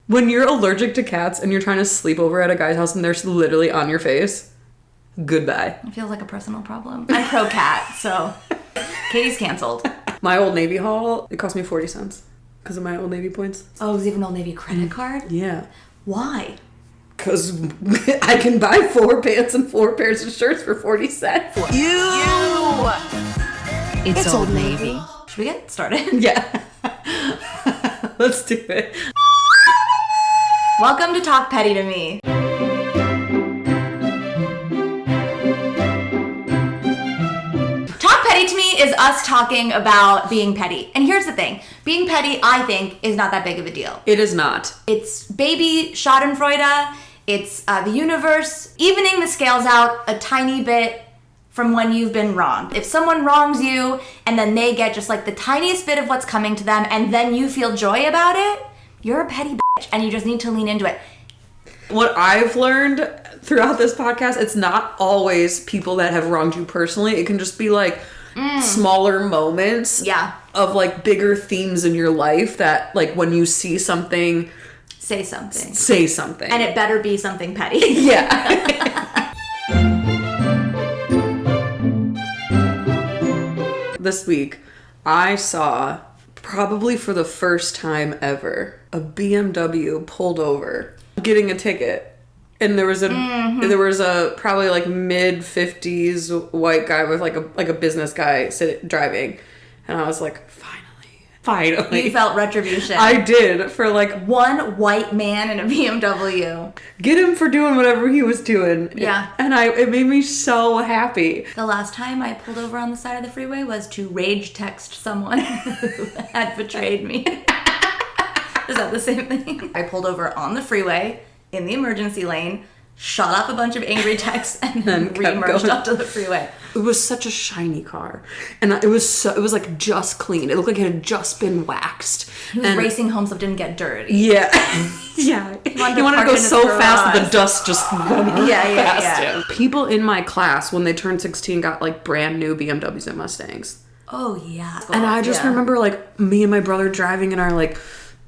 When you're allergic to cats and you're trying to sleep over at a guy's house and they're literally on your face, goodbye. It feels like a personal problem. I'm pro cat, so Katie's canceled. My Old Navy haul, it cost me 40 cents because of my Old Navy points. Oh, it was even Old Navy credit card? Yeah. Why? Because I can buy 4 pants and 4 pairs of shirts for 40 cents. You! It's Old Navy. Should we get started? Yeah. Let's do it. Welcome to Talk Petty to Me. Talk Petty to Me is us talking about being petty. And here's the thing. Being petty, I think, is not that big of a deal. It is not. It's baby schadenfreude. It's the universe evening the scales out a tiny bit from when you've been wronged. If someone wrongs you and then they get just like the tiniest bit of what's coming to them and then you feel joy about it, you're a petty bitch and you just need to lean into it. What I've learned throughout this podcast, it's not always people that have wronged you personally. It can just be like smaller moments of like bigger themes in your life that like when you see something, say something. Say something. And it better be something petty. Yeah. This week, I saw, probably for the first time ever, a BMW pulled over, getting a ticket. And there was a probably like mid-50s white guy with like a business guy driving. And I was like, finally. You felt retribution. I did, for like one white man in a BMW. Get him for doing whatever he was doing. Yeah. And it made me so happy. The last time I pulled over on the side of the freeway was to rage text someone who had betrayed me. Is that the same thing? I pulled over on the freeway in the emergency lane, shot off a bunch of angry texts, and then re-emerged onto the freeway. It was such a shiny car. And it was like just clean. It looked like it had just been waxed. He was racing home so it didn't get dirty. Yeah. Yeah. He wanted to go so fast that the dust just went past him. People in my class, when they turned 16, got like brand new BMWs and Mustangs. Oh, yeah. And I just remember like me and my brother driving in our like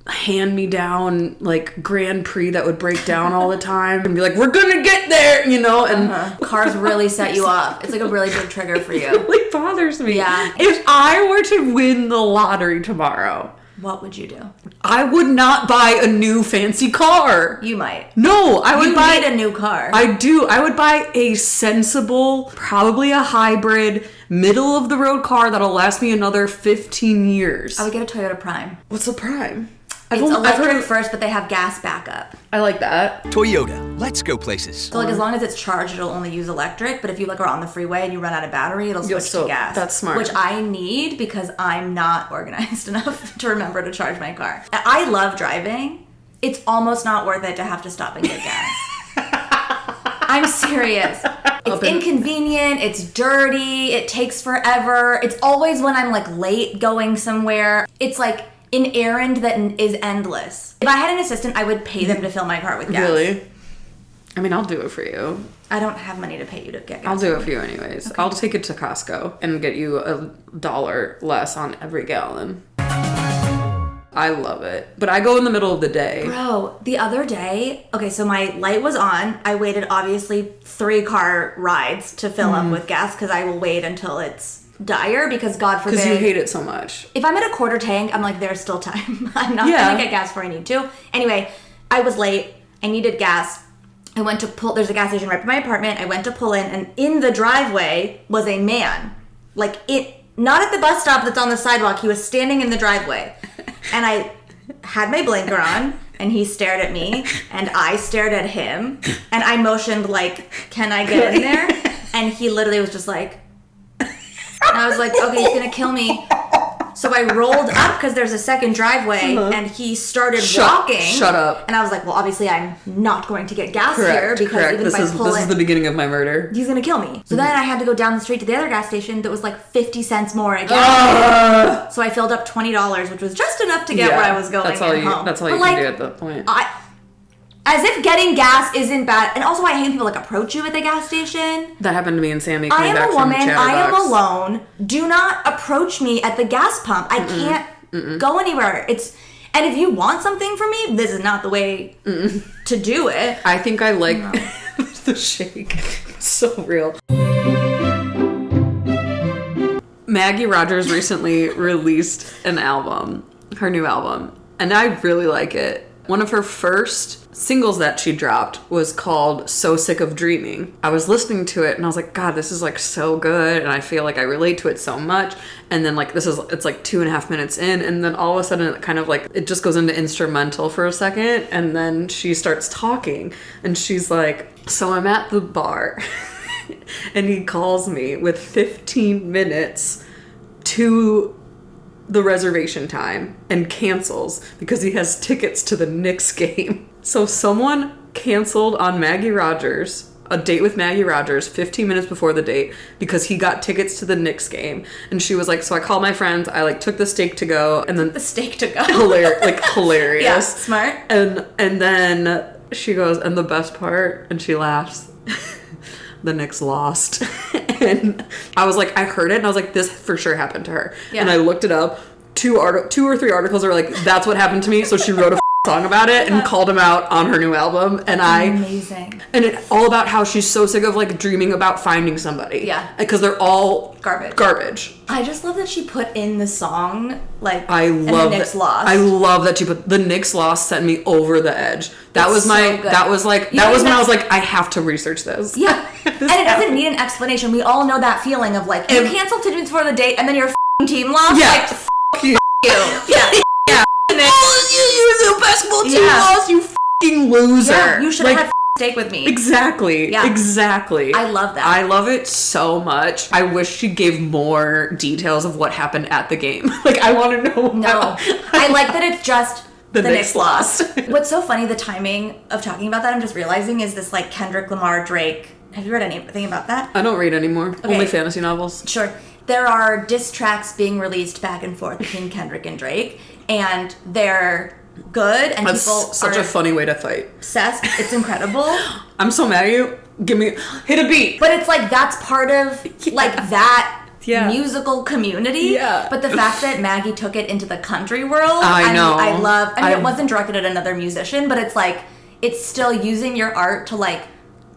hand-me-down like Grand Prix that would break down all the time and be like, we're gonna get there, you know. And cars really set you off. It's like a really big trigger for you. It really bothers me. Yeah. If I were to win the lottery tomorrow, what would you do? I would not buy a new fancy car. You might. No, I would buy a new car. I do. I would buy a sensible, probably a hybrid, middle of the road car that'll last me another 15 years. I would get a Toyota Prime. What's a Prime? It's electric first, but they have gas backup. I like that. Toyota, let's go places. So like as long as it's charged, it'll only use electric. But if you like are on the freeway and you run out of battery, it'll switch to gas. That's smart. Which I need because I'm not organized enough to remember to charge my car. I love driving. It's almost not worth it to have to stop and get gas. I'm serious. It's inconvenient, it's dirty, it takes forever. It's always when I'm like late going somewhere. It's like an errand that is endless. If I had an assistant, I would pay them to fill my car with gas. Really? I mean, I'll do it for you. I don't have money to pay you to get gas. I'll do it for you anyways. Okay. I'll take it to Costco and get you $1 less on every gallon. I love it. But I go in the middle of the day. Bro, the other day, okay, so my light was on. I waited, obviously, 3 car rides to fill up with gas because I will wait until it's dire because God forbid. Because you hate it so much. If I'm at a quarter tank, I'm like, there's still time. I'm not going to get gas before I need to. Anyway, I was late. I needed gas. I went to pull. There's a gas station right by my apartment. I went to pull in, and in the driveway was a man. Like, not at the bus stop that's on the sidewalk. He was standing in the driveway. And I had my blinker on, and he stared at me, and I stared at him. And I motioned, like, can I get in there? And he literally was just like, and I was like, okay, he's going to kill me. So I rolled up because there's a second driveway and he started walking. Shut up. And I was like, well, obviously I'm not going to get gas here because even if I pull this is the beginning of my murder. He's going to kill me. So then I had to go down the street to the other gas station that was like 50 cents more a gas. So I filled up $20, which was just enough to get where I was going home. That's all you can do at that point. As if getting gas isn't bad. And also I hate people like approach you at the gas station. That happened to me and Sammy. I am a woman. I am alone. Do not approach me at the gas pump. I can't go anywhere. And And if you want something from me, this is not the way to do it. I think I like the shake. It's so real. Maggie Rogers recently released an album, her new album, and I really like it. One of her first singles that she dropped was called So Sick of Dreaming. I was listening to it and I was like, God, this is like so good, and I feel like I relate to it so much. And then like it's like 2.5 minutes in, and then all of a sudden it kind of like it just goes into instrumental for a second, and then she starts talking and she's like, so I'm at the bar and he calls me with 15 minutes to the reservation time and cancels because he has tickets to the Knicks game. So someone canceled on Maggie Rogers, a date with Maggie Rogers, 15 minutes before the date because he got tickets to the Knicks game. And she was like, so I called my friends, I like took the steak to go, and then The steak to go. Hilarious. Yeah, smart. And then she goes, and the best part, and she laughs, the Knicks lost. And I was like, I heard it and I was like, this for sure happened to her. Yeah. And I looked it up. 2 or 3 articles are like, that's what happened to me. So she wrote a song about it and called him out on her new album. And amazing. And it's all about how she's so sick of like dreaming about finding somebody. Yeah. Because they're all garbage. I just love that she put in the song like the Knicks lost. I love that she put the Knicks lost sent me over the edge. That was my so that was like that was when I was like, I have to research this. Yeah. And it doesn't need an explanation. We all know that feeling of like you canceled tickets before the date and then your team lost. Yeah. Like you. Yeah. Yeah. You're the basketball team lost, you fucking loser. Yeah, you should have had steak with me. Exactly. Yeah. Exactly. I love that. I love it so much. I wish she gave more details of what happened at the game. Like, I want to know. No. I like that it's just the Knicks lost. lost. What's so funny, the timing of talking about that, I'm just realizing, is this like Kendrick Lamar, Drake. Have you read anything about that? I don't read anymore. Okay. Only fantasy novels. Sure. There are diss tracks being released back and forth between Kendrick and Drake, and they're good, and That's people such a funny way to fight. Obsessed. It's incredible. I'm so mad at you. Hit a beat. But it's like that's part of like that musical community. Yeah. But the fact that Maggie took it into the country world, I know. I love. I mean, it wasn't directed at another musician, but it's like it's still using your art to like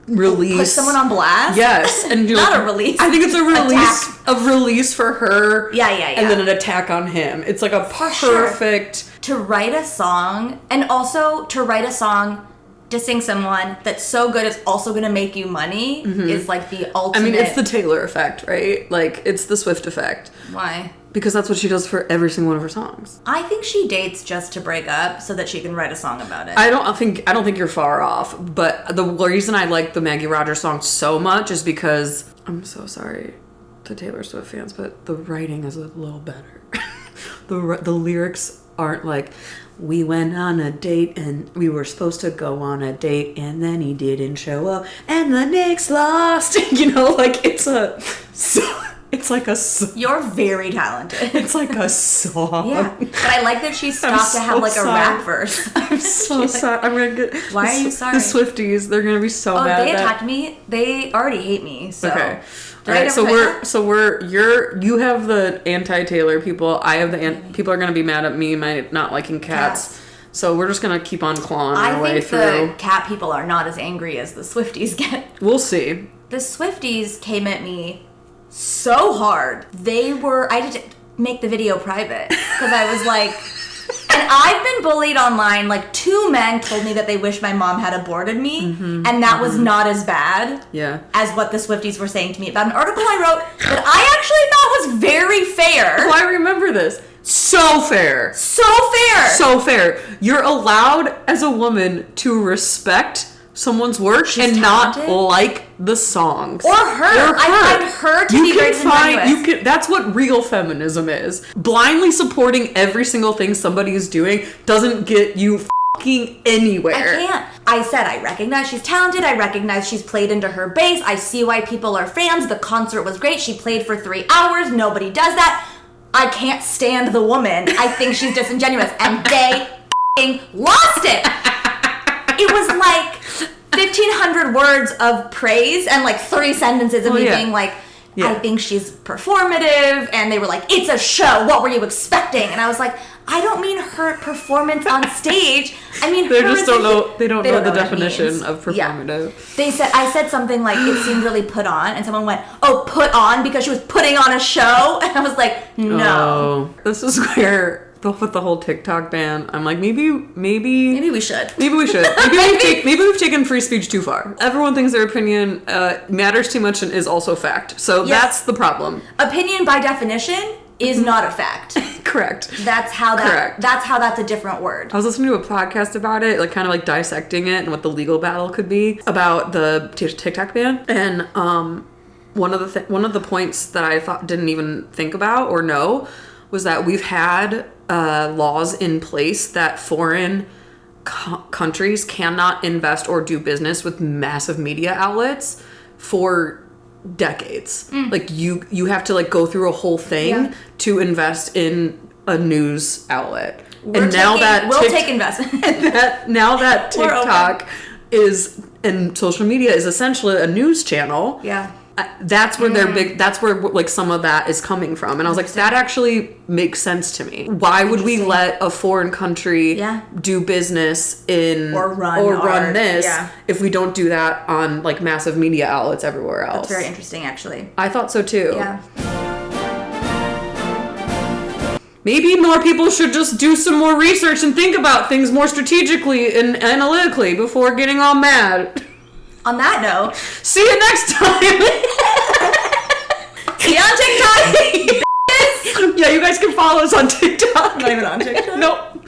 release, put someone on blast. Yes, and not a release. I think it's a release for her. Yeah. And then an attack on him. It's like a perfect to write a song, and also to write a song dissing someone that's so good it's also going to make you money is like the ultimate. I mean, it's the Taylor effect, right? Like it's the Swift effect. Why? Because that's what she does for every single one of her songs. I think she dates just to break up so that she can write a song about it. I don't think you're far off, but the reason I like the Maggie Rogers song so much is because I'm so sorry to Taylor Swift fans, but the writing is a little better. The lyrics aren't like, we went on a date and we were supposed to go on a date and then he didn't show up and the Knicks lost. You know, like it's like a song. You're very talented. It's like a song. Yeah. But I like that she stopped to have like a rap verse. I'm so sorry. I'm going to get... Why are you sorry? The Swifties, they're going to be so mad. Oh, they attacked me. They already hate me, so... Okay. All right, you have the anti-Taylor people. I have the people are going to be mad at me, my not liking cats. So we're just going to keep on clawing our way through. I think the cat people are not as angry as the Swifties get. We'll see. The Swifties came at me so hard. I had to make the video private because I was like, and I've been bullied online. Like 2 men told me that they wish my mom had aborted me, and that was not as bad as what the Swifties were saying to me about an article I wrote that I actually thought was very fair. Oh, I remember this. So fair. So fair. So fair. You're allowed as a woman to respect someone's work and talented. Not like the songs or her. I find her to be very disingenuous. That's what real feminism is. Blindly supporting every single thing somebody is doing doesn't get you fucking anywhere. I can't. I said I recognize she's talented. I recognize she's played into her base. I see why people are fans. The concert was great. She played for 3 hours. Nobody does that. I can't stand the woman. I think she's disingenuous, and they lost it. It was like 1,500 words of praise and like 3 sentences of me being like, I think she's performative. And they were like, it's a show. What were you expecting? And I was like, I don't mean her performance on stage. I mean, they just don't know. They don't know the definition of performative. Yeah. I said something like it seemed really put on, and someone went, "Oh, put on," because she was putting on a show, and I was like, "No." Oh, this is where with the whole TikTok ban, I'm like, maybe we should. Maybe we've taken free speech too far. Everyone thinks their opinion matters too much and is also fact. So that's the problem. Opinion by definition is not a fact. Correct. That's how that's a different word. I was listening to a podcast about it, like kind of like dissecting it and what the legal battle could be about the TikTok ban. And one of the points that I thought didn't even think about or know was that we've had laws in place that foreign countries cannot invest or do business with massive media outlets for decades. Like you have to like go through a whole thing to invest in a news outlet. We'll take investment. Now that TikTok is and social media is essentially a news channel. Yeah. That's where they're big. That's where like some of that is coming from. And I was like, that actually makes sense to me. Why would we let a foreign country do business in or run this if we don't do that on like massive media outlets everywhere else? That's very interesting, actually. I thought so too. Yeah. Maybe more people should just do some more research and think about things more strategically and analytically before getting all mad. On that note, see you next time. See you on TikTok. Yeah, you guys can follow us on TikTok. I'm not even on TikTok. Nope.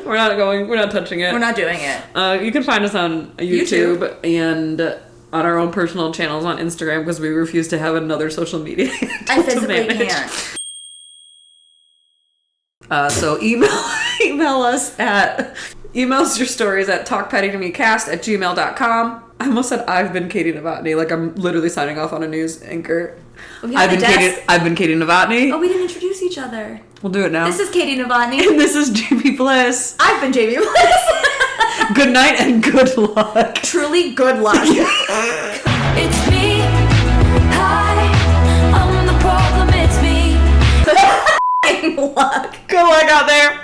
We're not touching it. We're not doing it. You can find us on YouTube and on our own personal channels on Instagram because we refuse to have another social media. I physically can't. So email us at emails your stories at talkpettytomecast@gmail.com. I almost said I've been Katie Novotny, like I'm literally signing off on a news anchor. I've been Katie Novotny. Oh, we didn't introduce each other. We'll do it now. This is Katie Novotny. And this is JB Bliss. I've been JB Bliss. Good night and good luck. Truly good luck. It's me. Hi, I'm the problem, it's me. Luck. Good luck out there.